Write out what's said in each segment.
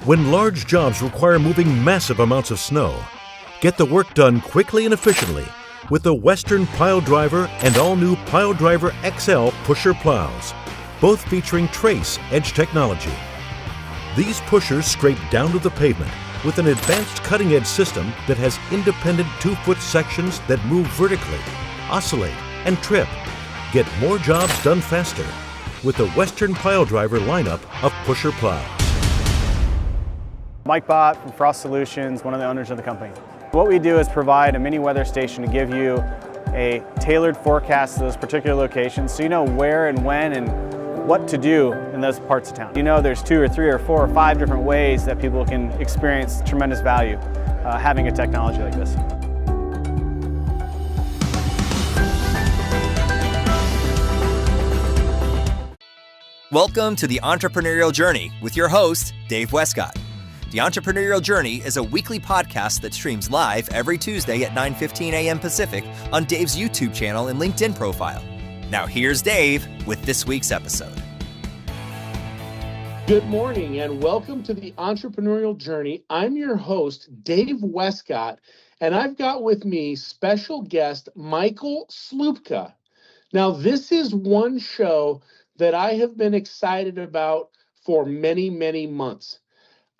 When large jobs require moving massive amounts of snow, get the work done quickly and efficiently with the Western Pile Driver and all-new Pile Driver XL pusher plows, both featuring Trace Edge technology. These pushers scrape down to the pavement with an advanced cutting-edge system that has independent 2-foot sections that move vertically, oscillate, and trip. Get more jobs done faster with the Western Pile Driver lineup of pusher plows. Mike Bott from Frost Solutions, one of the owners of the company. What we do is provide a mini weather station to give you a tailored forecast to those particular locations so you know where and when and what to do in those parts of town. You know there's 2 or 3 or 4 or 5 different ways that people can experience tremendous value having a technology like this. Welcome to the Entrepreneurial Journey with your host, Dave Westcott. The Entrepreneurial Journey is a weekly podcast that streams live every Tuesday at 9:15 a.m. Pacific on Dave's YouTube channel and LinkedIn profile. Now here's Dave with this week's episode. Good morning and welcome to the Entrepreneurial Journey. I'm your host, Dave Westcott, and I've got with me special guest Michael Sloopka. Now, this is one show that I have been excited about for many, many months.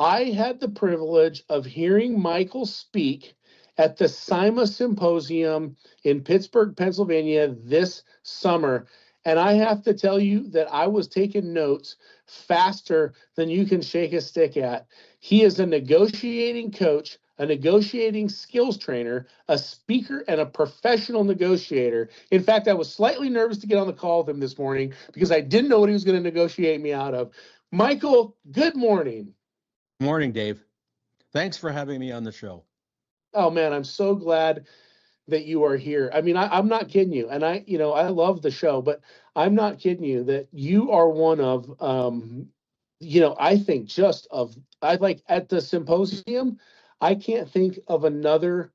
I had the privilege of hearing Michael speak at the SIMA Symposium in Pittsburgh, Pennsylvania this summer. And I have to tell you that I was taking notes faster than you can shake a stick at. He is a negotiating coach, a negotiating skills trainer, a speaker, and a professional negotiator. In fact, I was slightly nervous to get on the call with him this morning because I didn't know what he was going to negotiate me out of. Michael, good morning. Morning, Dave. Thanks for having me on the show. Oh man, I'm so glad that you are here. I mean, I'm not kidding you. And I love the show, but I'm not kidding you that you are one of, I think at the symposium, I can't think of another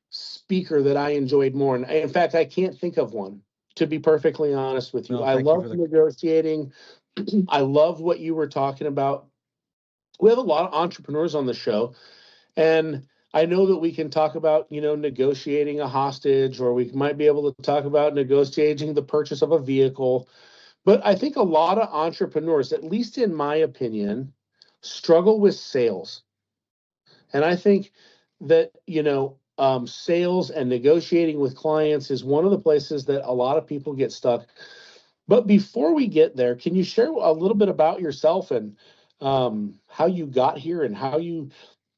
speaker that I enjoyed more. And in fact, I can't think of one, to be perfectly honest with you. No, I love negotiating. I love what you were talking about. We have a lot of entrepreneurs on the show, and I know that we can talk about, negotiating a hostage, or we might be able to talk about negotiating the purchase of a vehicle. But I think a lot of entrepreneurs, at least in my opinion, struggle with sales. And I think that, sales and negotiating with clients is one of the places that a lot of people get stuck. But before we get there, can you share a little bit about yourself and how you got here and how you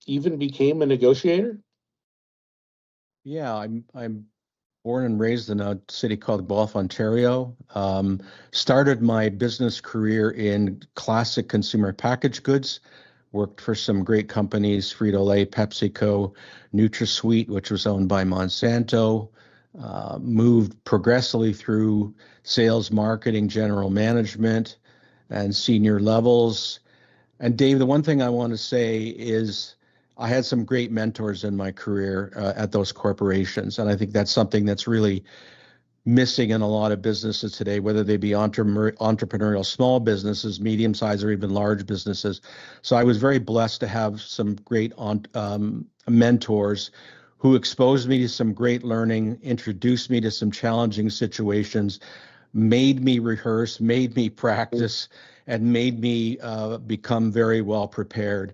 even became a negotiator? Yeah, I'm born and raised in a city called Guelph, Ontario. Started my business career in classic consumer packaged goods. Worked for some great companies, Frito-Lay, PepsiCo, NutraSweet, which was owned by Monsanto. Moved progressively through sales, marketing, general management, and senior levels. And Dave, the one thing I want to say is I had some great mentors in my career at those corporations. And I think that's something that's really missing in a lot of businesses today, whether they be entrepreneurial small businesses, medium-sized, or even large businesses. So I was very blessed to have some great mentors who exposed me to some great learning, introduced me to some challenging situations, made me rehearse, made me practice, and made me become very well prepared.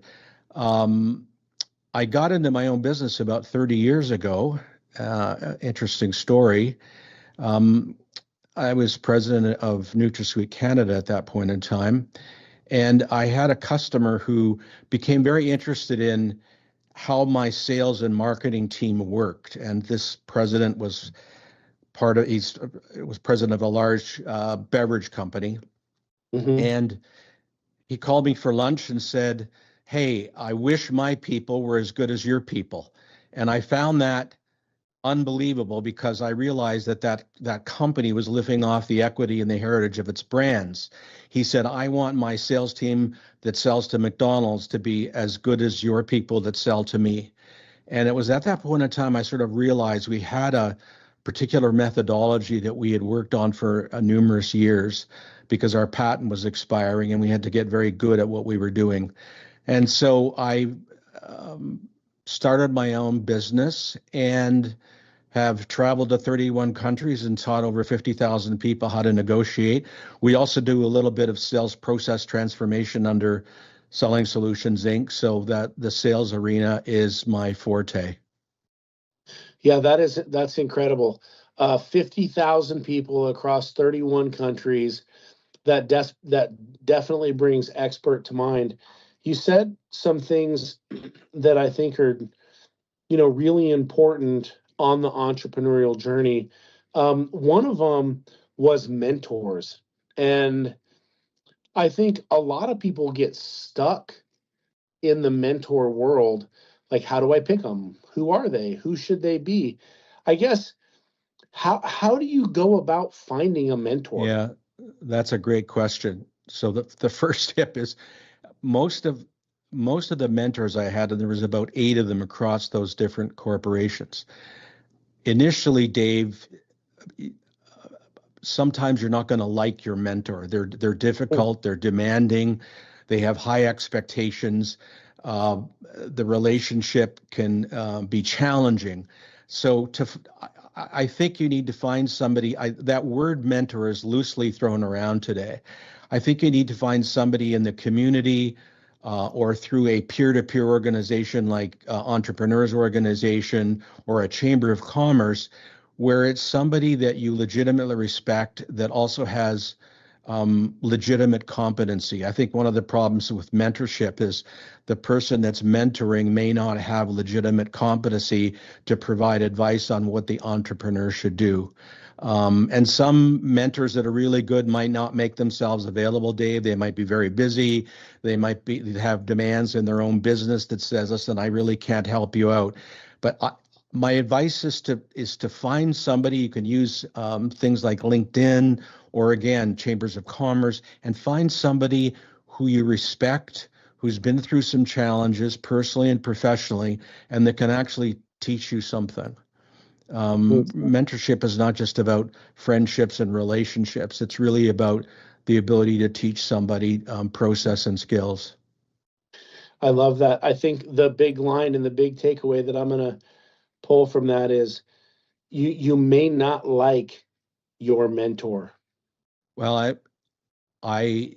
I got into my own business about 30 years ago. Interesting story. I was president of NutraSweet Canada at that point in time, and I had a customer who became very interested in how my sales and marketing team worked. And this president was president of a large beverage company. Mm-hmm. And he called me for lunch and said, "Hey, I wish my people were as good as your people." And I found that unbelievable because I realized that company was living off the equity and the heritage of its brands. He said, "I want my sales team that sells to McDonald's to be as good as your people that sell to me." And it was at that point in time I sort of realized we had a particular methodology that we had worked on for numerous years because our patent was expiring and we had to get very good at what we were doing. And so I um, started my own business and have traveled to 31 countries and taught over 50,000 people how to negotiate. We also do a little bit of sales process transformation under Selling Solutions Inc. So that the sales arena is my forte. Yeah, that's incredible. 50,000 people across 31 countries. That definitely brings expert to mind. You said some things that I think are, really important on the entrepreneurial journey. One of them was mentors. And I think a lot of people get stuck in the mentor world. Like, how do I pick them? Who are they? Who should they be? I guess, how do you go about finding a mentor? Yeah, that's a great question. So the first tip is most of the mentors I had, and there was about 8 of them across those different corporations. Initially, Dave, sometimes you're not going to like your mentor. They're difficult, they're demanding, they have high expectations. The relationship can be challenging. So I think you need to find somebody. That word mentor is loosely thrown around today. I think you need to find somebody in the community or through a peer-to-peer organization like Entrepreneurs Organization or a Chamber of Commerce, where it's somebody that you legitimately respect that also has legitimate competency. I think one of the problems with mentorship is the person that's mentoring may not have legitimate competency to provide advice on what the entrepreneur should do. And some mentors that are really good might not make themselves available, Dave. They might be very busy. They might have demands in their own business that says, listen, I really can't help you out. But my advice is to find somebody. You can use things like LinkedIn or, again, chambers of commerce, and find somebody who you respect, who's been through some challenges personally and professionally, and that can actually teach you something. Mentorship is not just about friendships and relationships. It's really about the ability to teach somebody process and skills. I love that. I think the big line and the big takeaway that I'm going to pull from that is you may not like your mentor. Well, I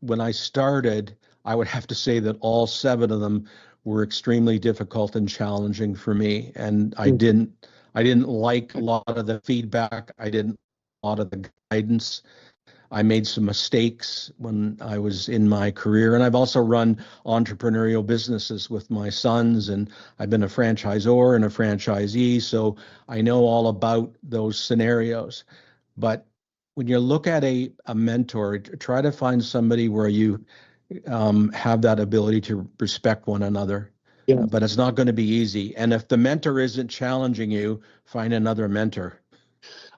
when I started, I would have to say that all 7 of them were extremely difficult and challenging for me, and I didn't like a lot of the feedback. I didn't like a lot of the guidance. I made some mistakes when I was in my career, and I've also run entrepreneurial businesses with my sons, and I've been a franchisor and a franchisee, so I know all about those scenarios. But when you look at a mentor, try to find somebody where you have that ability to respect one another. Yeah. But it's not going to be easy. And if the mentor isn't challenging you, find another mentor.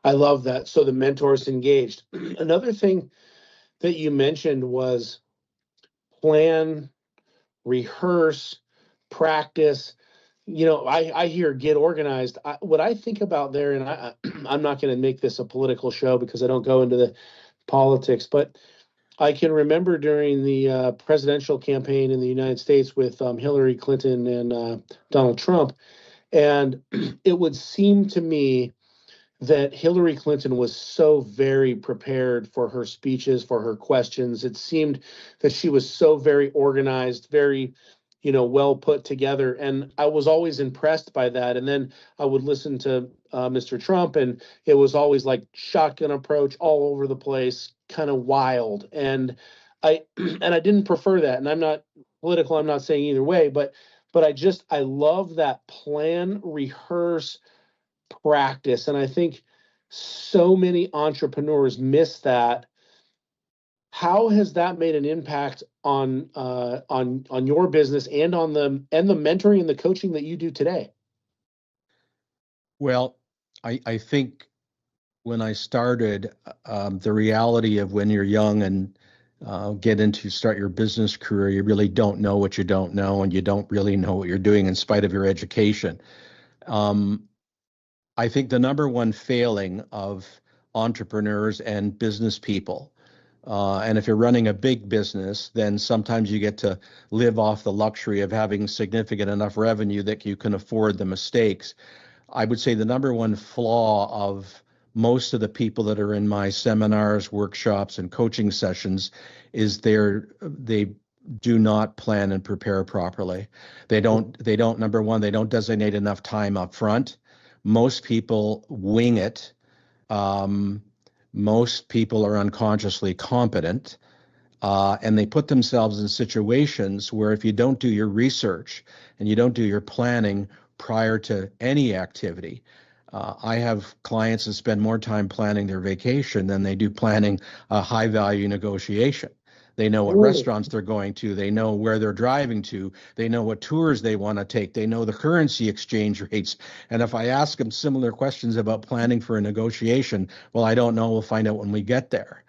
I love that. So the mentor is engaged. Another thing that you mentioned was plan, rehearse, practice. I hear get organized. What I think about there, and I'm not going to make this a political show because I don't go into the politics, but I can remember during the presidential campaign in the United States with Hillary Clinton and Donald Trump, and it would seem to me that Hillary Clinton was so very prepared for her speeches, for her questions. It seemed that she was so very organized, very, well put together. And I was always impressed by that. And then I would listen to Mr. Trump, and it was always like shotgun approach all over the place, kind of wild. And I didn't prefer that. And I'm not political. I'm not saying either way, but I love that plan, rehearse, practice. And I think so many entrepreneurs miss that. How has that made an impact on your business and on the mentoring and the coaching that you do today? Well, I think when I started, the reality of when you're young and start your business career, you really don't know what you don't know, and you don't really know what you're doing in spite of your education. I think the number one failing of entrepreneurs and business people And if you're running a big business, then sometimes you get to live off the luxury of having significant enough revenue that you can afford the mistakes. I would say the number one flaw of most of the people that are in my seminars, workshops, and coaching sessions is they do not plan and prepare properly. They don't, number one, they don't designate enough time up front. Most people wing it. Most people are unconsciously competent, and they put themselves in situations where if you don't do your research and you don't do your planning prior to any activity, I have clients that spend more time planning their vacation than they do planning a high value negotiation. They know what restaurants they're going to. They know where they're driving to. They know what tours they want to take. They know the currency exchange rates. And if I ask them similar questions about planning for a negotiation, well, I don't know. We'll find out when we get there.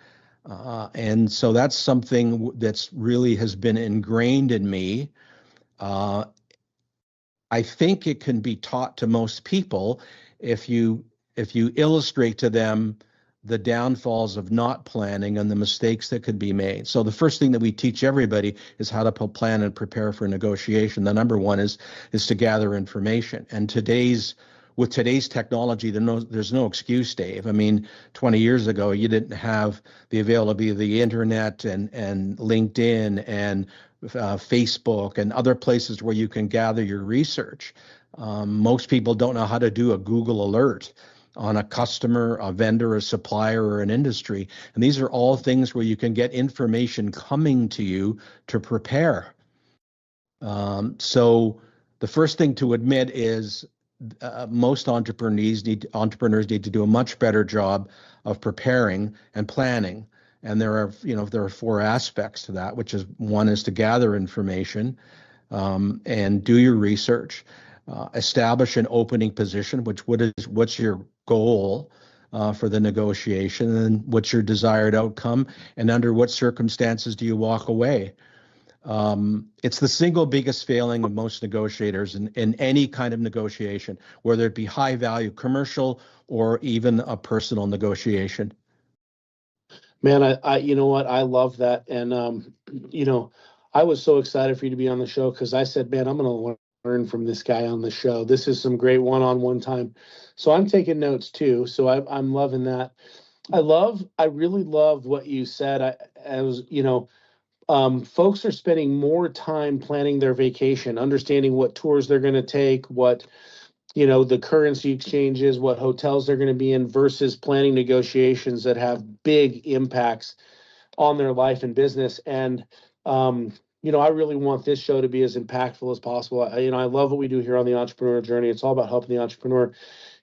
And so that's something that's really has been ingrained in me. I think it can be taught to most people if you illustrate to them the downfalls of not planning and the mistakes that could be made. So the first thing that we teach everybody is how to plan and prepare for negotiation. The number one is to gather information. And with today's technology, there's no excuse, Dave. I mean, 20 years ago, you didn't have the availability of the internet and LinkedIn and Facebook and other places where you can gather your research. Most people don't know how to do a Google alert on a customer, a vendor, a supplier, or an industry. And these are all things where you can get information coming to you to prepare. So the first thing to admit is most entrepreneurs need to do a much better job of preparing and planning. And there are four aspects to that, which is one is to gather information and do your research, establish an opening position, what's your goal for the negotiation, and what's your desired outcome, and under what circumstances do you walk away. It's the single biggest failing of most negotiators in any kind of negotiation, whether it be high value commercial or even a personal negotiation. Man, I you know what? I love that. And, I was so excited for you to be on the show because I said, man, I'm going to learn from this guy on the show. This is some great one-on-one time. So I'm taking notes too. So I'm loving that. I really love what you said. Folks are spending more time planning their vacation, understanding what tours they're going to take, what, the currency exchanges, what hotels they're going to be in versus planning negotiations that have big impacts on their life and business. And, I really want this show to be as impactful as possible. I love what we do here on the Entrepreneurial Journey. It's all about helping the entrepreneur.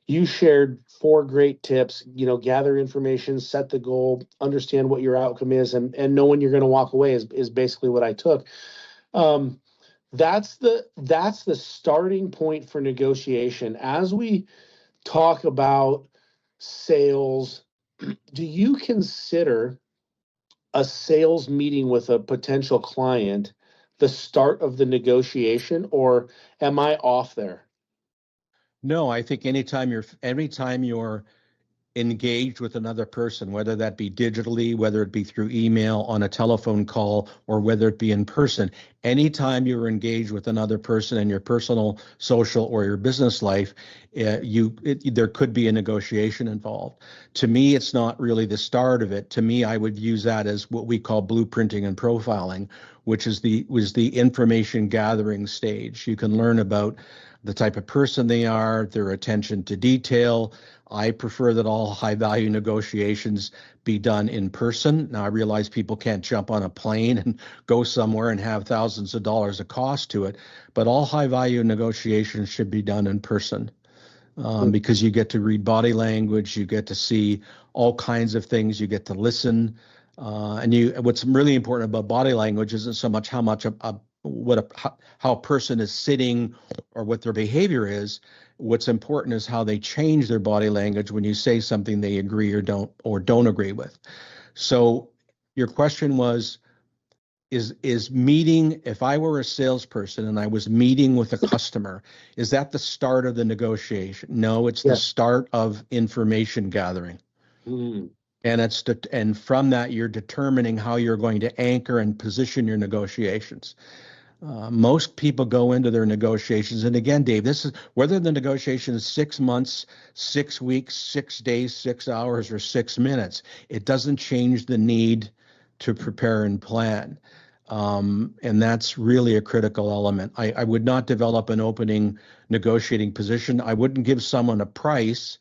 You shared 4 great tips, gather information, set the goal, understand what your outcome is, and know when you're going to walk away is basically what I took. That's the starting point for negotiation. As we talk about sales, do you consider a sales meeting with a potential client the start of the negotiation, or am I off there? No, I think anytime you're engaged with another person, whether that be digitally, whether it be through email, on a telephone call, or whether it be in person, anytime you're engaged with another person in your personal, social, or your business life, there could be a negotiation involved. To me, it's not really the start of it. To me, I would use that as what we call blueprinting and profiling, which is the information gathering stage. You can learn about the type of person they are, their attention to detail. I prefer that all high value negotiations be done in person. Now, I realize people can't jump on a plane and go somewhere and have thousands of dollars of cost to it, but all high value negotiations should be done in person because you get to read body language, you get to see all kinds of things, you get to listen. What's really important about body language isn't so much how a person is sitting or what their behavior is. What's important is how they change their body language when you say something they agree or don't agree with. So your question was, is meeting, if I were a salesperson and I was meeting with a customer, is that the start of the negotiation? No, it's the start of information gathering. And from that, you're determining how you're going to anchor and position your negotiations. Most people go into their negotiations, and again, Dave, this is whether the negotiation is 6 months, 6 weeks, 6 days, 6 hours, or 6 minutes. It doesn't change the need to prepare and plan. And that's really a critical element. I would not develop an opening negotiating position. I wouldn't give someone a price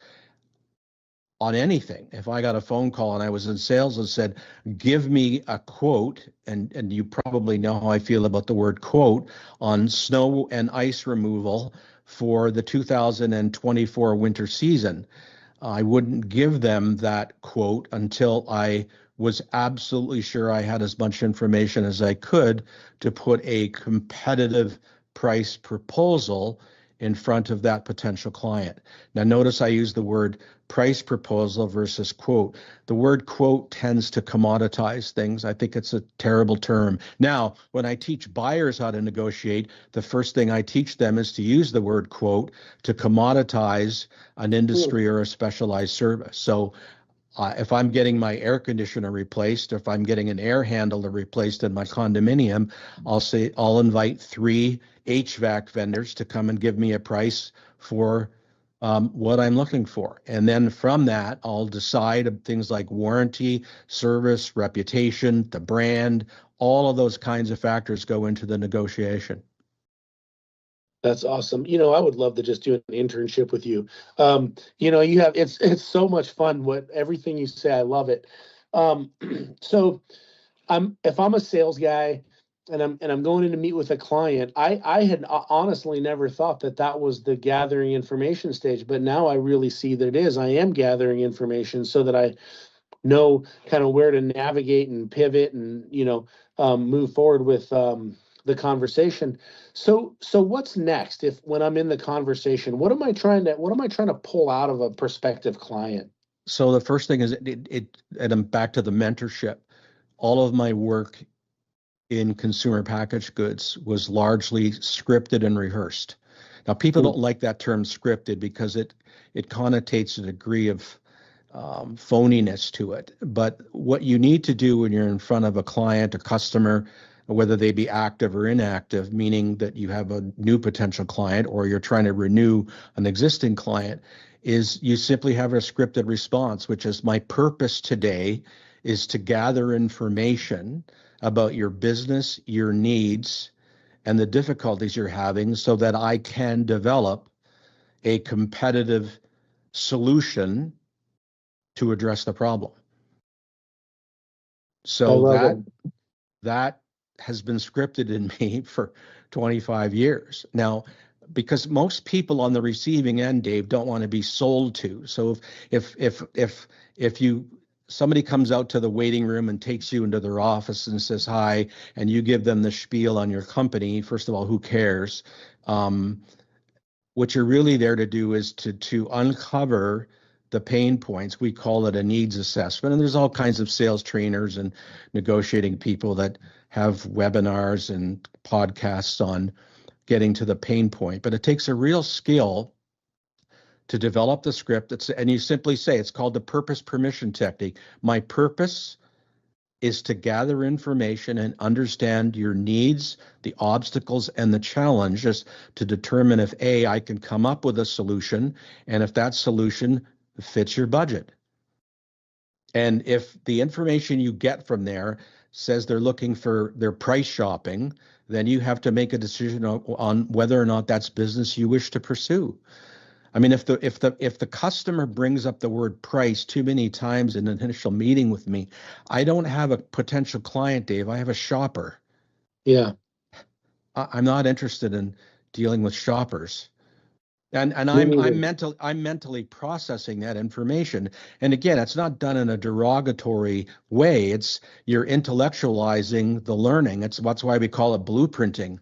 on anything. If I got a phone call and I was in sales and said, give me a quote, and you probably know how I feel about the word quote, on snow and ice removal for the 2024 winter season, I wouldn't give them that quote until I was absolutely sure I had as much information as I could to put a competitive price proposal in front of that potential client. Now, notice I use the word price proposal versus quote. The word quote tends to commoditize things. I think it's a terrible term. Now, when I teach buyers how to negotiate, the first thing I teach them is to use the word quote to commoditize an industry or a specialized service. So if I'm getting my air conditioner replaced, if I'm getting an air handler replaced in my condominium, I'll invite 3 HVAC vendors to come and give me a price for what I'm looking for. And then from that, I'll decide things like warranty, service, reputation, the brand, all of those kinds of factors go into the negotiation. That's awesome. I would love to just do an internship with you. It's so much fun. Everything you say, I love it. So if I'm a sales guy and I'm going in to meet with a client, I had honestly never thought that was the gathering information stage, but now I really see that it is. I am gathering information so that I know kind of where to navigate and pivot and move forward with the conversation. So what's next? When I'm in the conversation, what am I trying to pull out of a prospective client? So the first thing is and I'm back to the mentorship. All of my work in consumer packaged goods was largely scripted and rehearsed. Now, people don't like that term scripted because it connotates a degree of phoniness to it. But what you need to do when you're in front of a client or customer, whether they be active or inactive, meaning that you have a new potential client or you're trying to renew an existing client, is you simply have a scripted response, which is my purpose today is to gather information about your business, your needs, and the difficulties you're having so that I can develop a competitive solution to address the problem. So that has been scripted in me for 25 years. Now, because most people on the receiving end, Dave, don't want to be sold to. So if somebody comes out to the waiting room and takes you into their office and says hi, and you give them the spiel on your company, first of all, who cares? What you're really there to do is to uncover the pain points. We call it a needs assessment. And there's all kinds of sales trainers and negotiating people that have webinars and podcasts on getting to the pain point. But it takes a real skill to develop the script. And you simply say, it's called the purpose permission technique. My purpose is to gather information and understand your needs, the obstacles, and the challenges to determine if A, I can come up with a solution, and if that solution fits your budget. And if the information you get from there says they're looking for their price shopping, then you have to make a decision on whether or not that's business you wish to pursue. I mean, if the customer brings up the word price too many times in an initial meeting with me, I don't have a potential client, Dave. I have a shopper. Yeah. I'm not interested in dealing with shoppers. And I'm mentally processing that information. And again, it's not done in a derogatory way. You're intellectualizing the learning. That's why we call it blueprinting.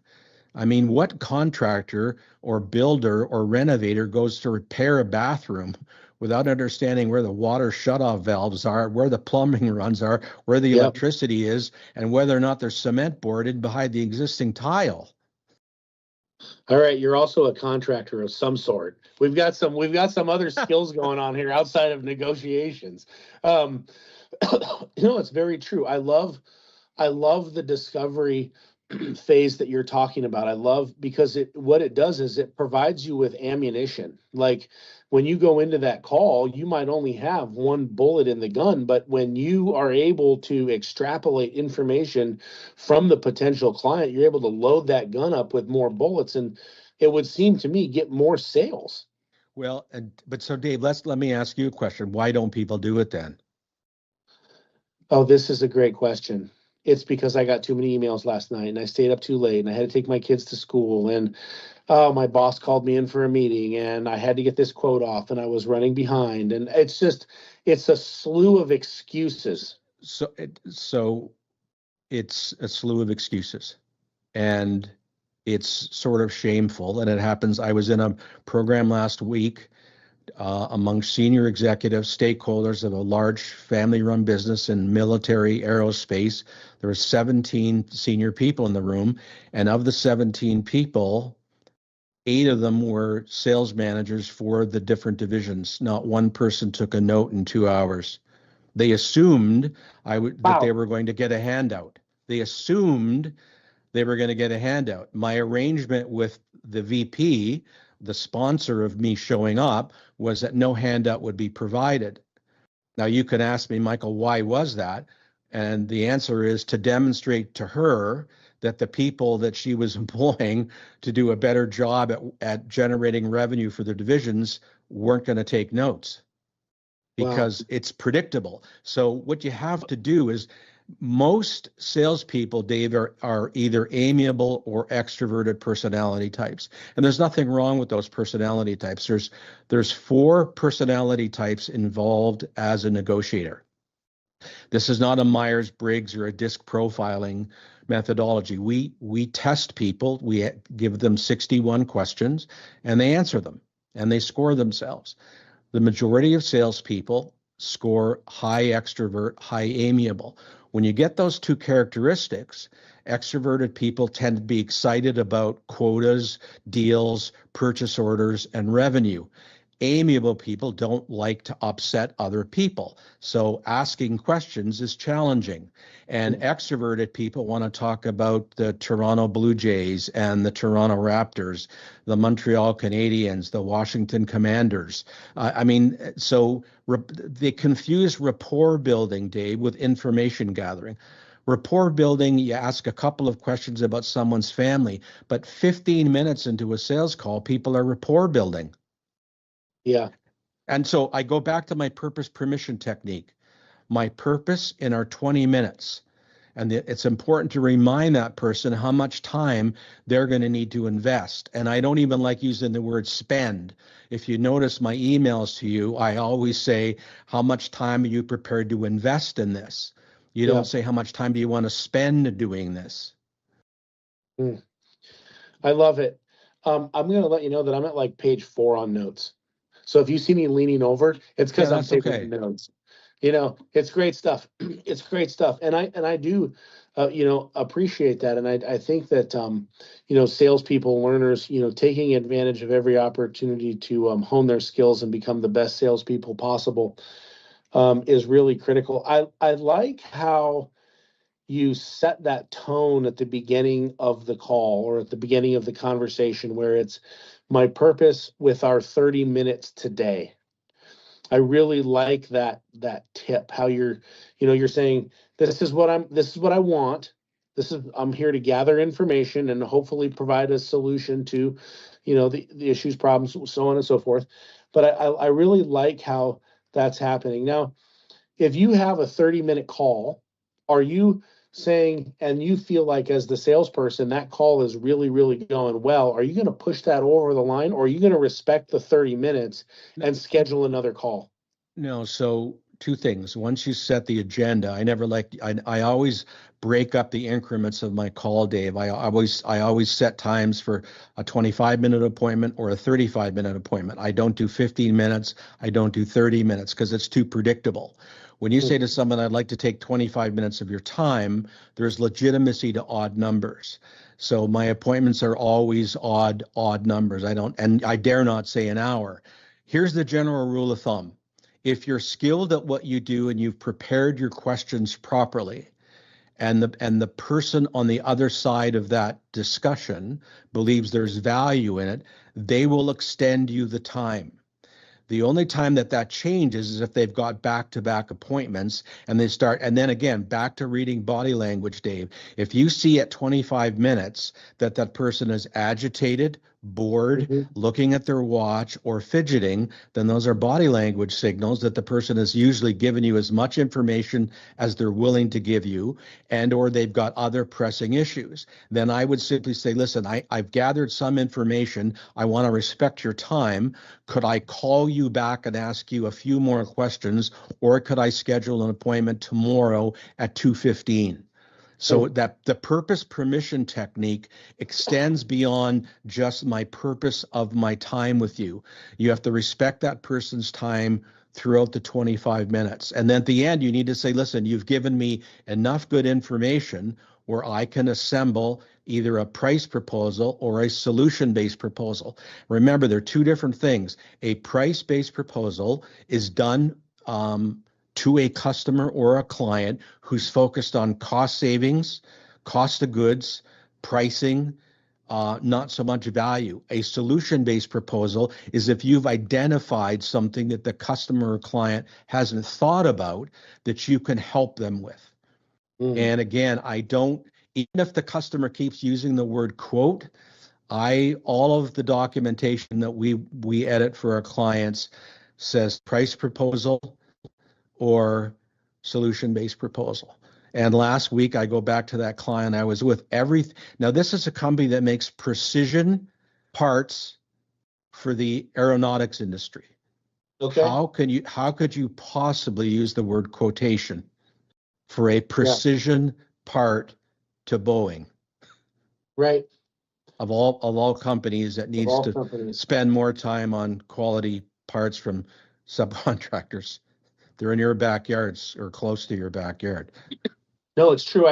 I mean, what contractor or builder or renovator goes to repair a bathroom without understanding where the water shutoff valves are, where the plumbing runs are, where the electricity is, and whether or not there's cement boarded behind the existing tile? All right, you're also a contractor of some sort. We've got some other skills going on here outside of negotiations. Um, it's very true. I love the discovery phase that you're talking about. I love because what it does is it provides you with ammunition. Like when you go into that call, you might only have one bullet in the gun, but when you are able to extrapolate information from the potential client, you're able to load that gun up with more bullets, and it would seem to me get more sales. Well, but so Dave, let me ask you a question. Why don't people do it then? Oh, this is a great question. It's because I got too many emails last night and I stayed up too late and I had to take my kids to school, and oh, my boss called me in for a meeting and I had to get this quote off and I was running behind, and it's a slew of excuses. So it's a slew of excuses, and it's sort of shameful, and it happens. I was in a program last week among senior executive stakeholders of a large family-run business in military aerospace. There were 17 senior people in the room, and of the 17 people, 8 of them were sales managers for the different divisions. Not one person took a note in 2 hours. They assumed that they Wow. were going to get a handout. They assumed they were going to get a handout. My arrangement with the VP, the sponsor of me showing up, was that no handout would be provided. Now, you can ask me, Michael, why was that? And the answer is to demonstrate to her that the people that she was employing to do a better job at generating revenue for their divisions weren't going to take notes, Wow. because it's predictable. So what you have to do is, most salespeople, Dave, are either amiable or extroverted personality types. And there's nothing wrong with those personality types. There's 4 personality types involved as a negotiator. This is not a Myers-Briggs or a disc profiling methodology. We test people, we give them 61 questions, and they answer them, and they score themselves. The majority of salespeople score high extrovert, high amiable. When you get those 2 characteristics, extroverted people tend to be excited about quotas, deals, purchase orders, and revenue. Amiable people don't like to upset other people, so asking questions is challenging. And extroverted people want to talk about the Toronto Blue Jays and the Toronto Raptors, the Montreal Canadiens, the Washington Commanders. They confuse rapport building, Dave, with information gathering. Rapport building, you ask a couple of questions about someone's family, but 15 minutes into a sales call, people are rapport building. Yeah. And so I go back to my purpose permission technique. My purpose in our 20 minutes. And it's important to remind that person how much time they're going to need to invest. And I don't even like using the word spend. If you notice my emails to you, I always say, how much time are you prepared to invest in this? You Yeah. don't say, how much time do you want to spend doing this? I love it. I'm going to let you know that I'm at like page 4 on notes. So if you see me leaning over, it's because I'm that's taking okay. notes. It's great stuff. It's great stuff. And I do, appreciate that. And I think that, salespeople, learners, taking advantage of every opportunity to hone their skills and become the best salespeople possible is really critical. I like how you set that tone at the beginning of the call or at the beginning of the conversation, where it's my purpose with our 30 minutes today. I really like that tip, how you're saying, this is what I want. I'm here to gather information and hopefully provide a solution to, the issues, problems, so on and so forth. But I really like how that's happening. Now, if you have a 30-minute call, are you saying, and you feel like as the salesperson, that call is really, really going well, are you going to push that over the line, or are you going to respect the 30 minutes and schedule another call? No, so 2 things. Once you set the agenda, I always break up the increments of my call, Dave. I always set times for a 25-minute appointment or a 35-minute appointment. I don't do 15 minutes. I don't do 30 minutes because it's too predictable. When you say to someone, I'd like to take 25 minutes of your time, there's legitimacy to odd numbers. So my appointments are always odd numbers. I dare not say an hour. Here's the general rule of thumb. If you're skilled at what you do and you've prepared your questions properly, and the person on the other side of that discussion believes there's value in it, they will extend you the time. The only time that changes is if they've got back-to-back appointments and they start, and then again, back to reading body language, Dave. If you see at 25 minutes that person is agitated, bored, looking at their watch, or fidgeting, then those are body language signals that the person has usually given you as much information as they're willing to give you, and or they've got other pressing issues. Then I would simply say, listen, I've gathered some information. I want to respect your time. Could I call you back and ask you a few more questions, or could I schedule an appointment tomorrow at 2:15? So that the purpose permission technique extends beyond just my purpose of my time with you. You have to respect that person's time throughout the 25 minutes. And then at the end, you need to say, listen, you've given me enough good information where I can assemble either a price proposal or a solution-based proposal. Remember, there are two different things. A price-based proposal is done to a customer or a client who's focused on cost savings, cost of goods, pricing, not so much value. A solution-based proposal is if you've identified something that the customer or client hasn't thought about that you can help them with. And again, even if the customer keeps using the word quote, all of the documentation that we edit for our clients says price proposal or solution-based proposal. And last week, I go back to that client I was with. Now, this is a company that makes precision parts for the aeronautics industry. Okay. How could you possibly use the word quotation for a precision part to Boeing? Right. Of all companies that needs to spend more time on quality parts from subcontractors. They're in your backyards or close to your backyard. No, it's true.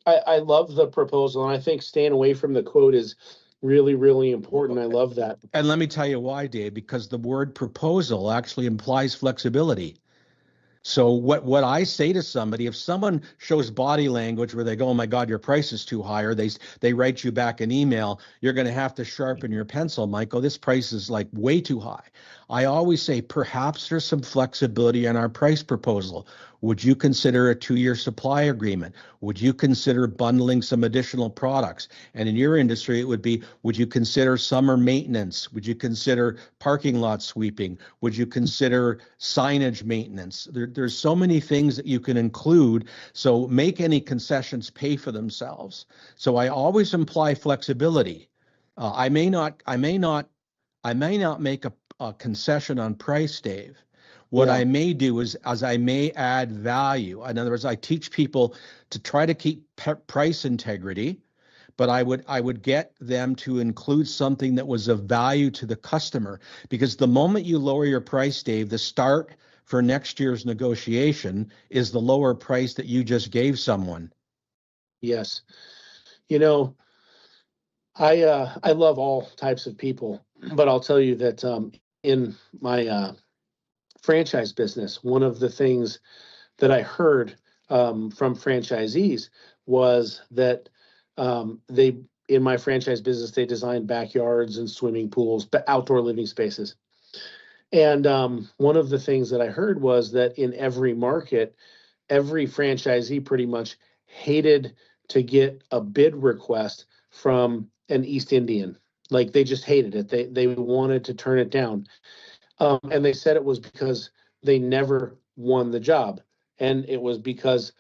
I love the proposal, and I think staying away from the quote is really, really important. I love that. And let me tell you why, Dave, because the word proposal actually implies flexibility. So what I say to somebody, if someone shows body language where they go, oh my God, your price is too high, or they write you back an email, you're going to have to sharpen your pencil, Michael. This price is like way too high. I always say, perhaps there's some flexibility in our price proposal. Would you consider a 2-year supply agreement? Would you consider bundling some additional products? And in your industry, it would be, would you consider summer maintenance? Would you consider parking lot sweeping? Would you consider signage maintenance? There's so many things that you can include. So make any concessions pay for themselves. So I always imply flexibility. I may not make a concession on price, Dave. What I may do is I may add value. In other words, I teach people to try to keep price integrity, but I would get them to include something that was of value to the customer. Because the moment you lower your price, Dave, the start for next year's negotiation is the lower price that you just gave someone. Yes. You know, I love all types of people, but I'll tell you that in my franchise business, one of the things that I heard from franchisees was that in my franchise business, they designed backyards and swimming pools, but outdoor living spaces. And one of the things that I heard was that in every market, every franchisee pretty much hated to get a bid request from an East Indian. Like they just hated it. They wanted to turn it down. And they said it was because they never won the job. And it was because,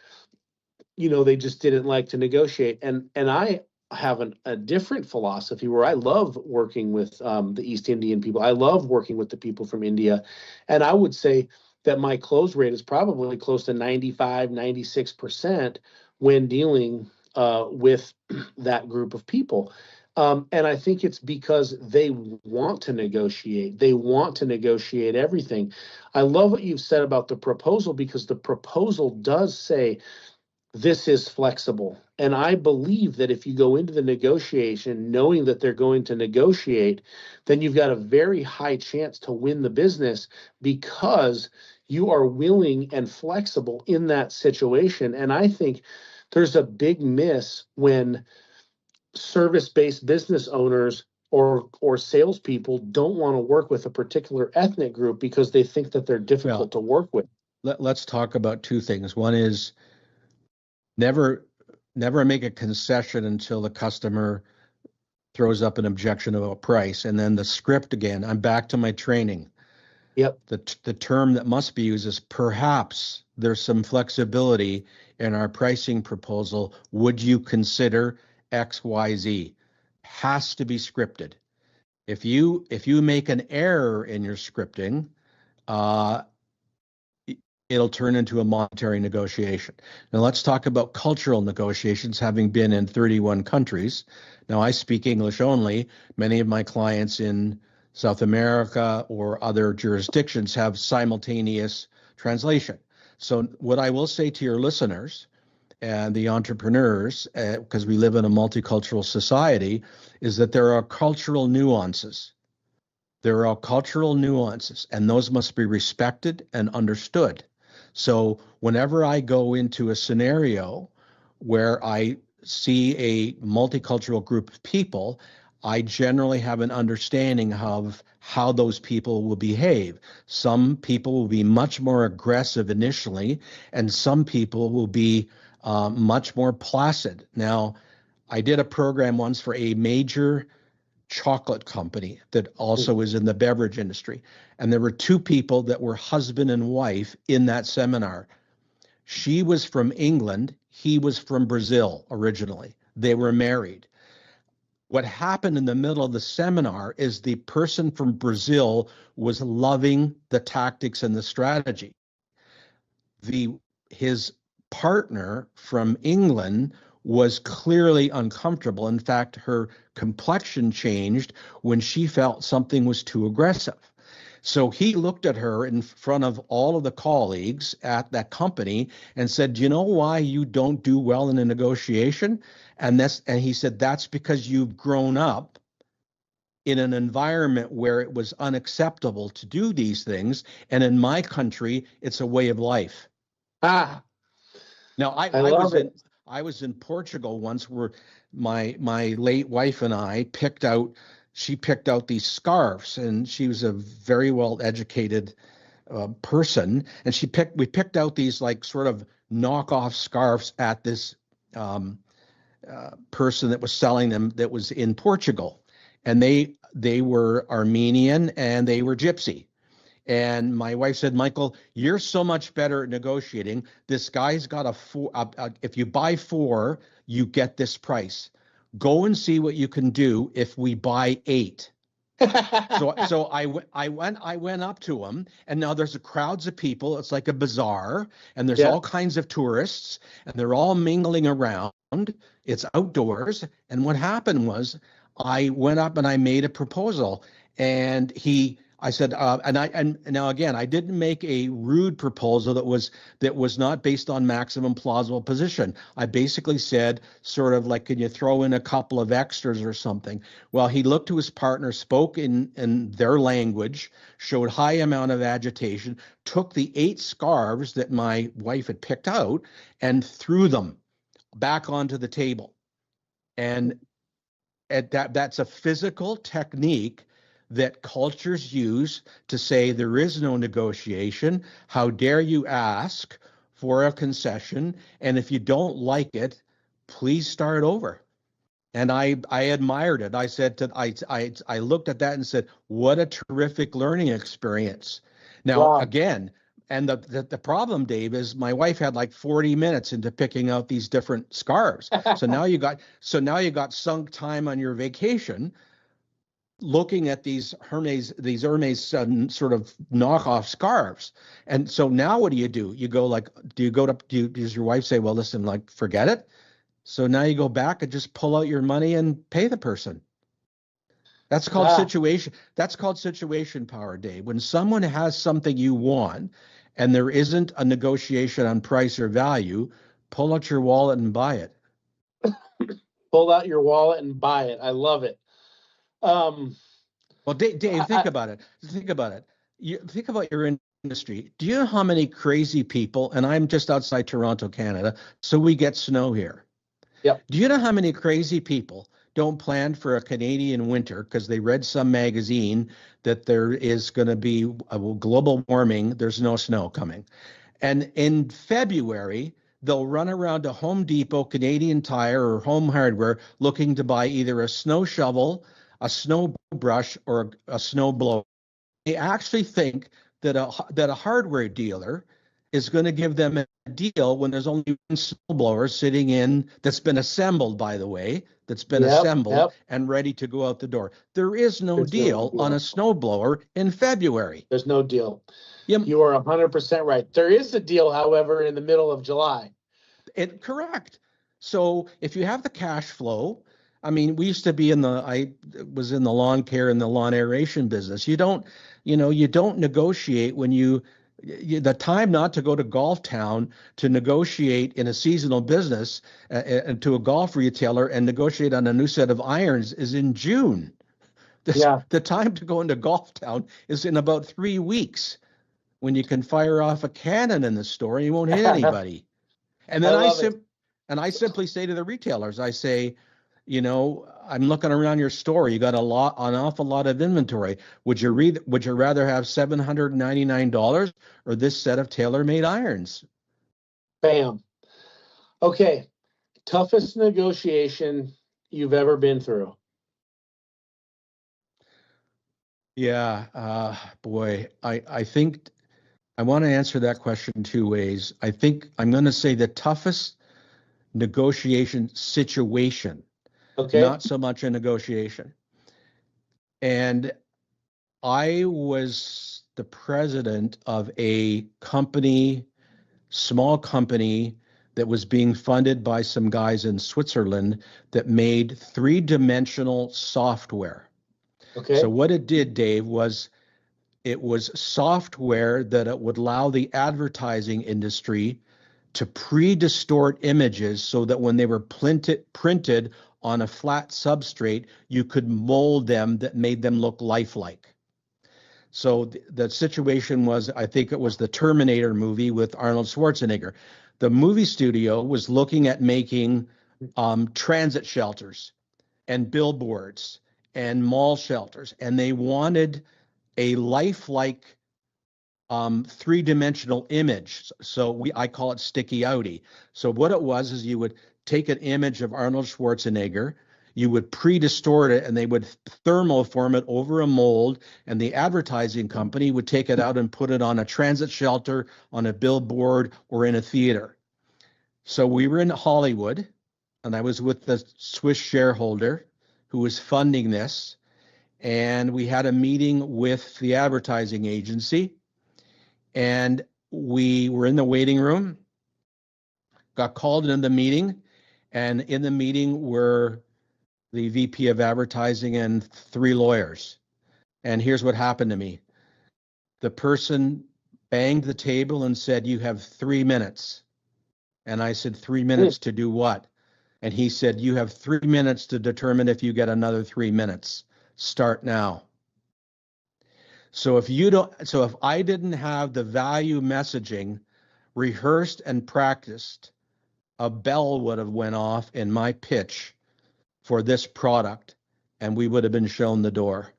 they just didn't like to negotiate. And I have a different philosophy where I love working with the East Indian people. I love working with the people from India. And I would say that my close rate is probably close to 95, 96% when dealing with that group of people. And I think it's because they want to negotiate. They want to negotiate everything. I love what you've said about the proposal, because the proposal does say this is flexible. And I believe that if you go into the negotiation knowing that they're going to negotiate, then you've got a very high chance to win the business because you are willing and flexible in that situation. And I think there's a big miss when service-based business owners or salespeople don't want to work with a particular ethnic group because they think that they're difficult to work with. Let's talk about two things. One is never make a concession until the customer throws up an objection about price. And then the script again, I'm back to my training. Yep. The term that must be used is perhaps there's some flexibility in our pricing proposal. Would you consider XYZ? Has to be scripted. If you make an error in your scripting, it'll turn into a monetary negotiation. Now let's talk about cultural negotiations, having been in 31 countries. Now I speak English only. Many of my clients in South America or other jurisdictions have simultaneous translation. So what I will say to your listeners and the entrepreneurs, because we live in a multicultural society, is that there are cultural nuances. There are cultural nuances, and those must be respected and understood. So whenever I go into a scenario where I see a multicultural group of people, I generally have an understanding of how those people will behave. Some people will be much more aggressive initially, and some people will be much more placid. Now, I did a program once for a major chocolate company that also is in the beverage industry. And there were two people that were husband and wife in that seminar. She was from England. He was from Brazil originally. They were married. What happened in the middle of the seminar is the person from Brazil was loving the tactics and the strategy. His partner from England was clearly uncomfortable. In fact, her complexion changed when she felt something was too aggressive. So he looked at her in front of all of the colleagues at that company and said, "Do you know why you don't do well in a negotiation?" And he said, "That's because you've grown up in an environment where it was unacceptable to do these things. And in my country, it's a way of life." Ah, Now, I was in Portugal once where my late wife and I she picked out these scarves, and she was a very well educated person, and we picked out these like sort of knockoff scarves at this person that was selling them that was in Portugal, and they were Armenian and they were Gypsy. And my wife said, "Michael, you're so much better at negotiating. This guy's got if you buy 4, you get this price. Go and see what you can do if we buy 8." So I went up to him, and now there's crowds of people. It's like a bazaar, and there's all kinds of tourists, and they're all mingling around. It's outdoors. And what happened was I went up and I made a proposal, and I said, and now again, I didn't make a rude proposal that was not based on maximum plausible position. I basically said, sort of like, "Can you throw in a couple of extras or something?" Well, he looked to his partner, spoke in their language, showed high amount of agitation, took the 8 scarves that my wife had picked out and threw them back onto the table. And that's a physical technique that cultures use to say there is no negotiation. How dare you ask for a concession? And if you don't like it, please start over. And I admired it. I said I looked at that and said, what a terrific learning experience. Now, again, and the problem, Dave, is my wife had like 40 minutes into picking out these different scarves. So now you got sunk time on your vacation looking at these Hermes sort of knockoff scarves. And so now what do? You go like, does your wife say, "Well, listen, like, forget it"? So now you go back and just pull out your money and pay the person. That's called situation. That's called situation power, Dave. When someone has something you want and there isn't a negotiation on price or value, pull out your wallet and buy it. Pull out your wallet and buy it. I love it. Well, Dave, think about it. Think about it. Think about your industry. Do you know how many crazy people, and I'm just outside Toronto, Canada, so we get snow here. Yep. Do you know how many crazy people don't plan for a Canadian winter because they read some magazine that there is going to be a global warming, there's no snow coming. And in February, they'll run around to Home Depot, Canadian Tire, or Home Hardware looking to buy either a snow shovel, a snow brush, or a snow blower. They actually think that a hardware dealer is going to give them a deal when there's only one snowblower sitting in that's been assembled, by the way, and ready to go out the door. There is no deal on a snowblower in February. There's no deal. Yep. You are 100% right. There is a deal, however, in the middle of July. Correct. So if you have the cash flow, I mean, we used to be I was in the lawn care and the lawn aeration business. You don't negotiate when the time not to go to Golf Town to negotiate in a seasonal business to a golf retailer and negotiate on a new set of irons is in June. The time to go into Golf Town is in about 3 weeks when you can fire off a cannon in the store and you won't hit anybody. And then I simply say to the retailers, I say, I'm looking around your store. You got an awful lot of inventory. Would you rather have $799 or this set of tailor-made irons? Bam. Okay. Toughest negotiation you've ever been through? Yeah. Boy, I think I want to answer that question 2 ways. I think I'm going to say the toughest negotiation situation. Okay. Not so much a negotiation. And I was the president of a small company that was being funded by some guys in Switzerland that made 3-dimensional software. Okay. So what it did, Dave, was it was software that it would allow the advertising industry to pre-distort images so that when they were printed on a flat substrate, you could mold them that made them look lifelike. So the situation was, I think it was the Terminator movie with Arnold Schwarzenegger. The movie studio was looking at making transit shelters and billboards and mall shelters, and they wanted a lifelike 3-dimensional image. So I call it sticky outie. So what it was is you would take an image of Arnold Schwarzenegger, you would pre-distort it, and they would thermoform it over a mold, and the advertising company would take it out and put it on a transit shelter, on a billboard, or in a theater. So we were in Hollywood, and I was with the Swiss shareholder who was funding this, and we had a meeting with the advertising agency, and we were in the waiting room, got called into the meeting, and in the meeting were the VP of advertising and 3 lawyers. And here's what happened to me. The person banged the table and said, "You have 3 minutes." And I said, 3 minutes to do what? And he said, "You have 3 minutes to determine if you get another 3 minutes. Start now." So if I didn't have the value messaging rehearsed and practiced, a bell would have went off in my pitch for this product, and we would have been shown the door.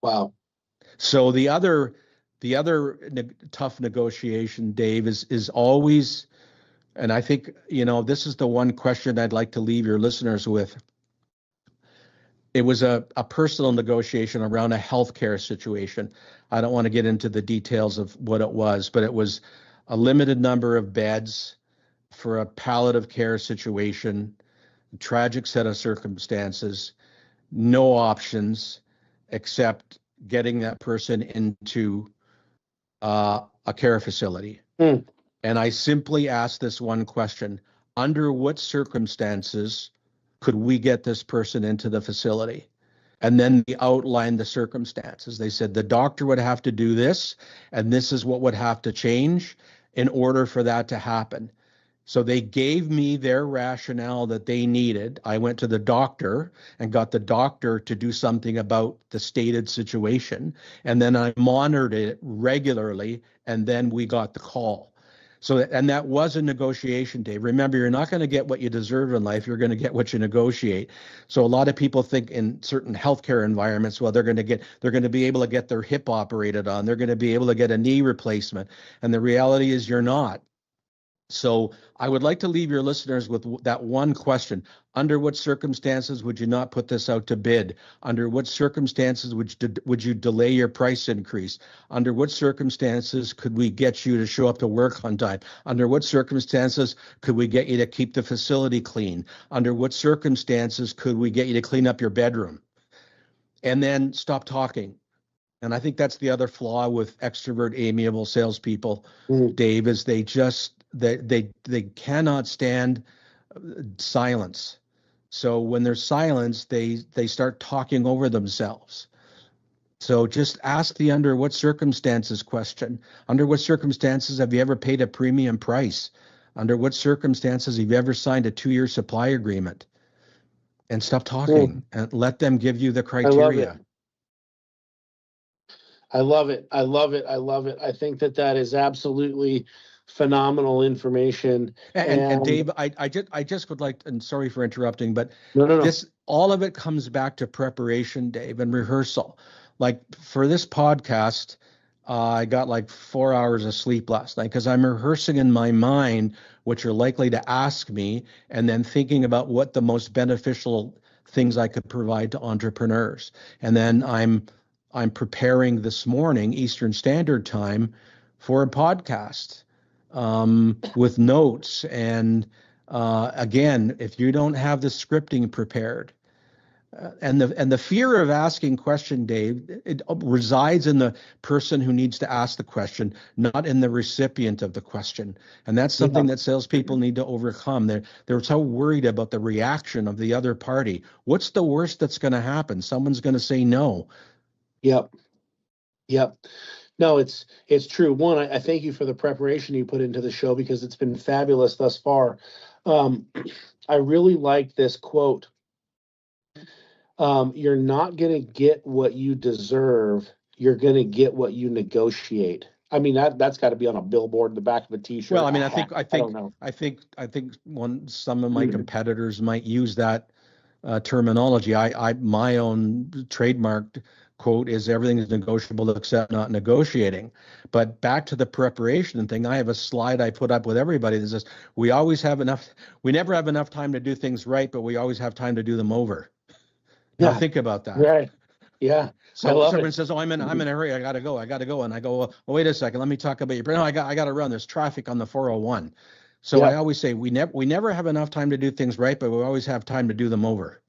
Wow. So the other tough negotiation, Dave, is always, and I think, this is the one question I'd like to leave your listeners with. It was a personal negotiation around a healthcare situation. I don't want to get into the details of what it was, but it was a limited number of beds for a palliative care situation, a tragic set of circumstances, no options except getting that person into a care facility. And I simply asked this one question: under what circumstances could we get this person into the facility? And then they outlined the circumstances. They said the doctor would have to do this, and this is what would have to change. in order for that to happen. So they gave me their rationale that they needed. I went to the doctor and got the doctor to do something about the stated situation. And then I monitored it regularly, and then we got the call. So, and that was a negotiation, Dave. Remember, you're not going to get what you deserve in life. You're going to get what you negotiate. So a lot of people think in certain healthcare environments, well, they're going to be able to get their hip operated on. They're going to be able to get a knee replacement. And the reality is you're not. So I would like to leave your listeners with that one question. Under what circumstances would you not put this out to bid? Under what circumstances would you delay your price increase? Under what circumstances could we get you to show up to work on time? Under what circumstances could we get you to keep the facility clean? Under what circumstances could we get you to clean up your bedroom? And then stop talking. And I think that's the other flaw with extrovert, amiable salespeople, Dave, is they cannot stand silence. So when there's silence, they start talking over themselves. So just ask the under what circumstances question. Under what circumstances have you ever paid a premium price? Under what circumstances have you ever signed a 2-year supply agreement? And stop talking and let them give you the criteria. I love it. I love it. I love it. I think that is absolutely phenomenal information. And Dave, I just would like, and sorry for interrupting, but no. This, all of it comes back to preparation, Dave, and rehearsal. Like for this podcast, I got like 4 hours of sleep last night because I'm rehearsing in my mind what you're likely to ask me, and then thinking about what the most beneficial things I could provide to entrepreneurs. And then I'm preparing this morning, Eastern Standard Time, for a podcast with notes. And again, if you don't have the scripting prepared, and the fear of asking question, Dave, it resides in the person who needs to ask the question, not in the recipient of the question. And that's something that salespeople need to overcome. They're so worried about the reaction of the other party. What's the worst that's going to happen? Someone's going to say no. Yep. No, it's true. One, I thank you for the preparation you put into the show because it's been fabulous thus far. I really like this quote. You're not going to get what you deserve. You're going to get what you negotiate. I mean, that's got to be on a billboard in the back of a T-shirt. Well, I mean, I think some of my competitors might use that terminology. My own trademarked quote is everything is negotiable except not negotiating. But back to the preparation thing, I have a slide I put up with everybody that says we never have enough time to do things right, but we always have time to do them over. Now think about that. Right. Yeah. So someone says, "Oh, I'm in a hurry. I gotta go." And I go, well, wait a second. Let me talk about your. No, I gotta run. There's traffic on the 401. So I always say we never have enough time to do things right, but we always have time to do them over.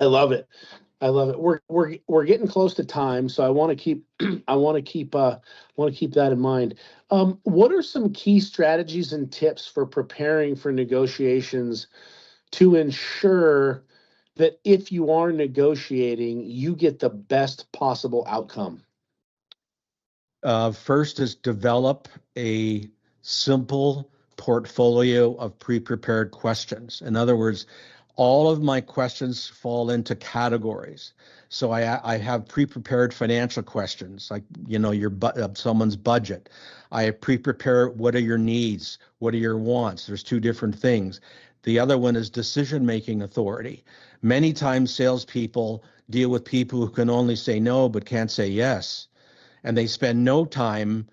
I love it. We're getting close to time, so I want to keep that in mind. What are some key strategies and tips for preparing for negotiations to ensure that if you are negotiating, you get the best possible outcome? First is develop a simple portfolio of pre-prepared questions. In other words, all of my questions fall into categories. So I have pre-prepared financial questions, like, someone's budget. I pre-prepare what are your needs, what are your wants. There's two different things. The other one is decision-making authority. Many times salespeople deal with people who can only say no but can't say yes. And they spend no time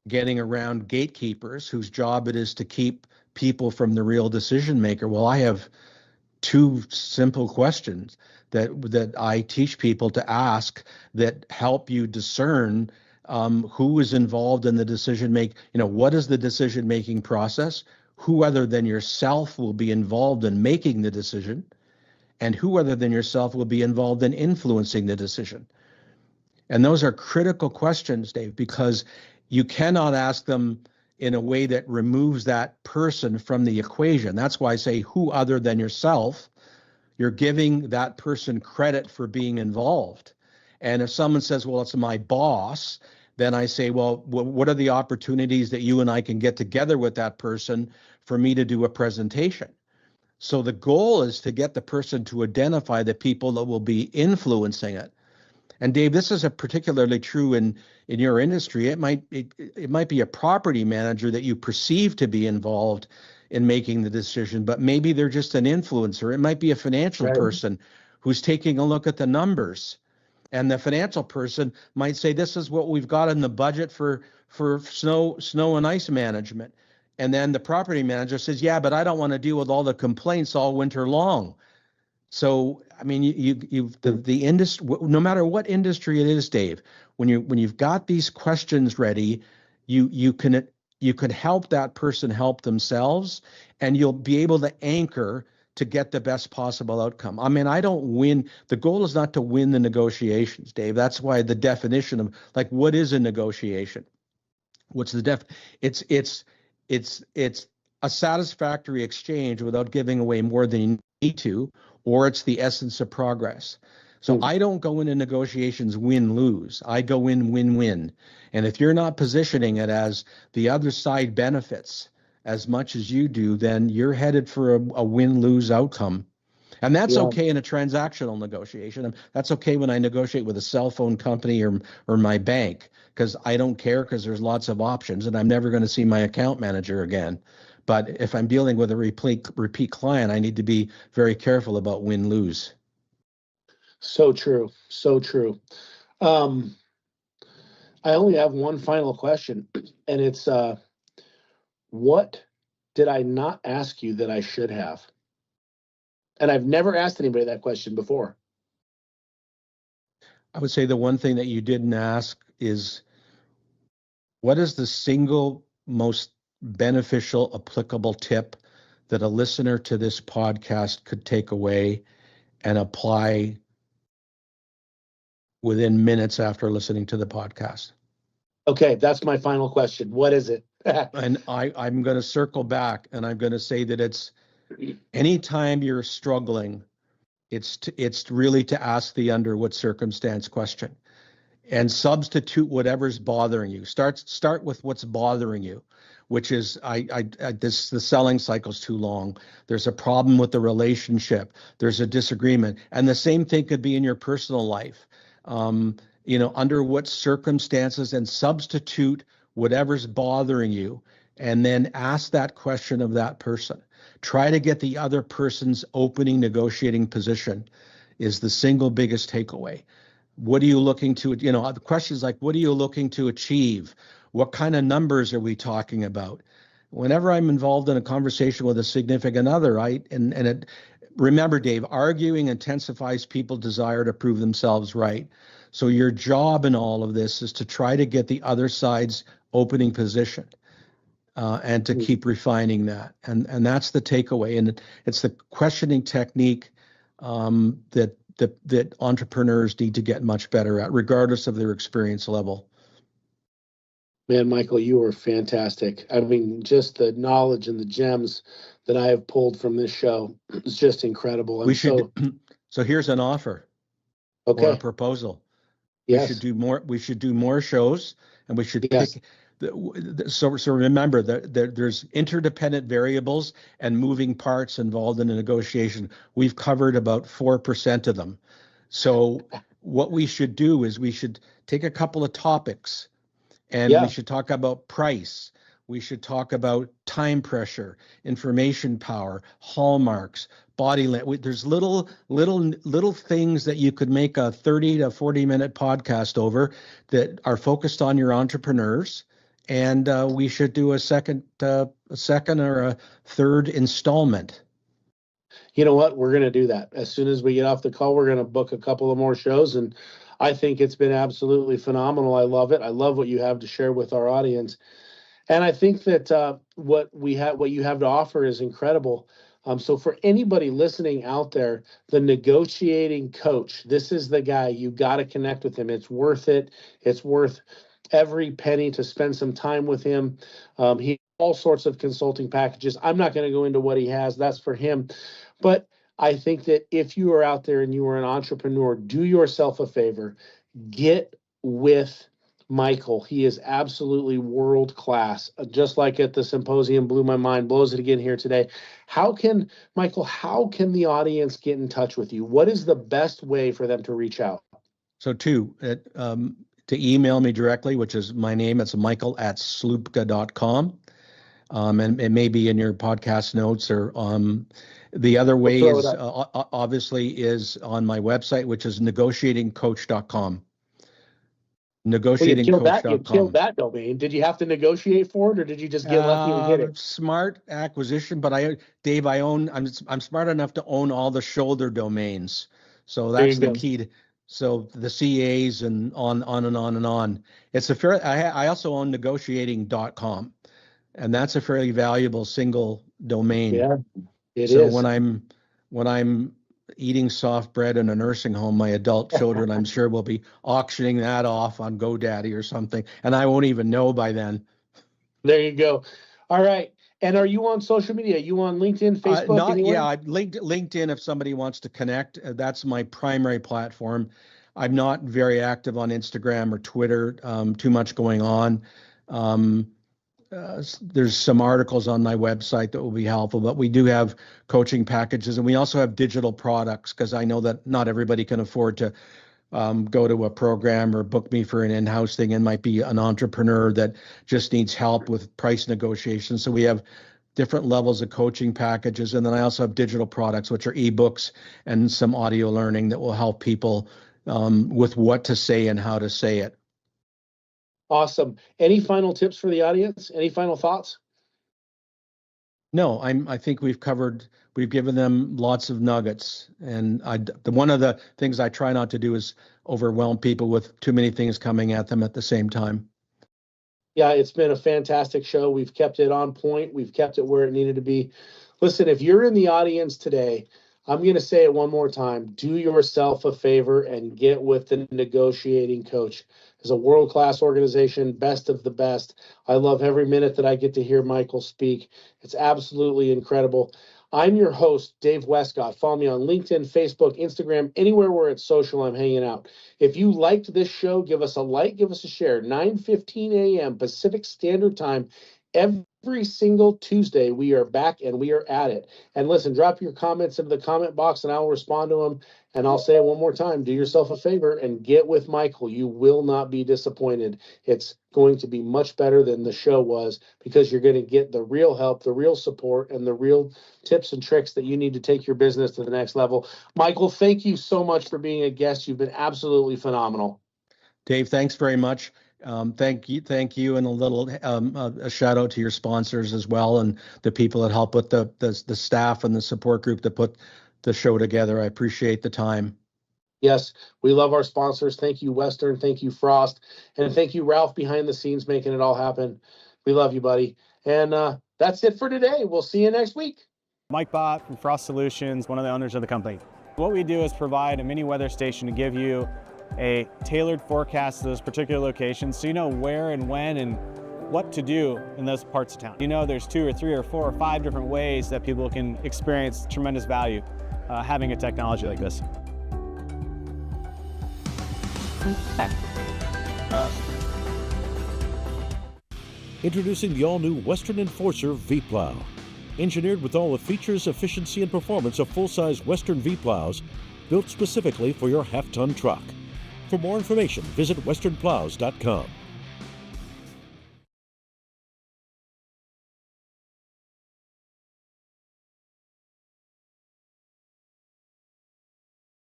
getting around gatekeepers whose job it is to keep people from the real decision maker. Well, I have two simple questions that I teach people to ask that help you discern who is involved in the decision make. What is the decision making process? Who other than yourself will be involved in making the decision? And who other than yourself will be involved in influencing the decision? And those are critical questions, Dave, because you cannot ask them in a way that removes that person from the equation. That's why I say who other than yourself. You're giving that person credit for being involved. And if someone says, well, it's my boss, then I say, well, what are the opportunities that you and I can get together with that person for me to do a presentation? So the goal is to get the person to identify the people that will be influencing it. And Dave, this is a particularly true in your industry. It might be a property manager that you perceive to be involved in making the decision, but maybe they're just an influencer. It might be a financial person who's taking a look at the numbers. And the financial person might say, this is what we've got in the budget for snow and ice management. And then the property manager says, yeah, but I don't want to deal with all the complaints all winter long. So, I mean, the industry, no matter what industry it is, Dave, when you've got these questions ready, you could help that person help themselves, and you'll be able to anchor to get the best possible outcome. I mean, I don't win. The goal is not to win the negotiations, Dave. That's why the definition of, like, what is a negotiation? What's the it's a satisfactory exchange without giving away more than you need to, or it's the essence of progress. So I don't go into negotiations win-lose. I go in win-win. And if you're not positioning it as the other side benefits as much as you do, then you're headed for a win-lose outcome. And that's okay in a transactional negotiation. That's okay when I negotiate with a cell phone company or my bank, because I don't care, because there's lots of options and I'm never going to see my account manager again. But if I'm dealing with a repeat client, I need to be very careful about win-lose. So true. So true. I only have one final question, and it's, what did I not ask you that I should have? And I've never asked anybody that question before. I would say the one thing that you didn't ask is, what is the single most beneficial, applicable tip that a listener to this podcast could take away and apply within minutes after listening to the podcast? Okay, that's my final question. What is it? And I'm going to circle back, and I'm going to say that it's anytime you're struggling, it's really to ask the under what circumstance question, and substitute whatever's bothering you. Start with what's bothering you, which is the selling cycle's too long. There's a problem with the relationship. There's a disagreement, and the same thing could be in your personal life. Under what circumstances, and substitute whatever's bothering you, and then ask that question of that person. Try to get the other person's opening negotiating position is the single biggest takeaway. What are you looking to, the questions like, what are you looking to achieve? What kind of numbers are we talking about? Whenever I'm involved in a conversation with a significant other, remember, Dave, arguing intensifies people's desire to prove themselves right. So your job in all of this is to try to get the other side's opening position, and to keep refining that. And that's the takeaway. And it's the questioning technique that entrepreneurs need to get much better at, regardless of their experience level. Man, Michael, you are fantastic. I mean, just the knowledge and the gems that I have pulled from this show is just incredible. So here's an offer. Okay. Or a proposal. Yes. We should do more shows, and we should pick. So remember that there's interdependent variables and moving parts involved in a negotiation. We've covered about 4% of them. So what we should do is we should take a couple of topics, and we should talk about price. We should talk about time pressure, information power, hallmarks, body language. There's little things that you could make a 30 to 40-minute podcast over that are focused on your entrepreneurs. And we should do a second or a third installment. You know what? We're going to do that. As soon as we get off the call, we're going to book a couple of more shows. And I think it's been absolutely phenomenal. I love it. I love what you have to share with our audience. And I think that what you have to offer is incredible. So for anybody listening out there, the negotiating coach, this is the guy. You got to connect with him. It's worth it. It's worth every penny to spend some time with him. He has all sorts of consulting packages. I'm not going to go into what he has. That's for him. But I think that if you are out there and you are an entrepreneur, do yourself a favor. Get with Michael. He is absolutely world class. Just like at the symposium, blew my mind, blows it again here today. Michael, how can the audience get in touch with you? What is the best way for them to reach out? So to email me directly, which is my name, it's michael@sloopka.com. And it may be in your podcast notes, or the other way is obviously is on my website, which is negotiatingcoach.com. Negotiatingcoach.com. You killed that domain. Did you have to negotiate for it, or did you just get lucky and get it? Smart acquisition, but I'm smart enough to own all the shoulder domains. So that's the key. So the CAs and on and on and on. It's a fair. I also own negotiating.com, and that's a fairly valuable single domain. Yeah, it is. So when I'm eating soft bread in a nursing home, my adult children, I'm sure, will be auctioning that off on GoDaddy or something, and I won't even know by then. There you go. All right. And are you on social media? Are you on LinkedIn, Facebook? LinkedIn, if somebody wants to connect, that's my primary platform. I'm not very active on Instagram or Twitter, too much going on. There's some articles on my website that will be helpful, but we do have coaching packages, and we also have digital products, because I know that not everybody can afford to go to a program or book me for an in-house thing, and might be an entrepreneur that just needs help with price negotiations. So we have different levels of coaching packages. And then I also have digital products, which are ebooks and some audio learning that will help people with what to say and how to say it. Awesome. Any final tips for the audience? Any final thoughts? No, I think we've given them lots of nuggets. And one of the things I try not to do is overwhelm people with too many things coming at them at the same time. Yeah, it's been a fantastic show. We've kept it on point. We've kept it where it needed to be. Listen, if you're in the audience today, I'm going to say it one more time. Do yourself a favor and get with the Negotiating Coach. It's a world-class organization, best of the best. I love every minute that I get to hear Michael speak. It's absolutely incredible. I'm your host, Dave Westcott. Follow me on LinkedIn, Facebook, Instagram, anywhere where it's social, I'm hanging out. If you liked this show, give us a like, give us a share. 9:15 a.m. Pacific Standard Time. Every single Tuesday, we are back and we are at it. And listen, drop your comments into the comment box and I'll respond to them. And I'll say it one more time. Do yourself a favor and get with Michael. You will not be disappointed. It's going to be much better than the show was, because you're going to get the real help, the real support, and the real tips and tricks that you need to take your business to the next level. Michael, thank you so much for being a guest. You've been absolutely phenomenal. Dave, thanks very much. Thank you, and a shout out to your sponsors as well, and the people that help with the staff and the support group that put the show together. I appreciate the time. Yes, we love our sponsors. Thank you, Western. Thank you, Frost, and thank you, Ralph, behind the scenes making it all happen. We love you, buddy. And that's it for today. We'll see you next week. Mike Bott from Frost Solutions, one of the owners of the company. What we do is provide a mini weather station to give you a tailored forecast to those particular locations, so you know where and when and what to do in those parts of town. You know there's 2 or 3 or 4 or 5 different ways that people can experience tremendous value having a technology like this. Introducing the all-new Western Enforcer V-Plow. Engineered with all the features, efficiency, and performance of full-size Western V-Plows, built specifically for your half-ton truck. For more information, visit westernplows.com.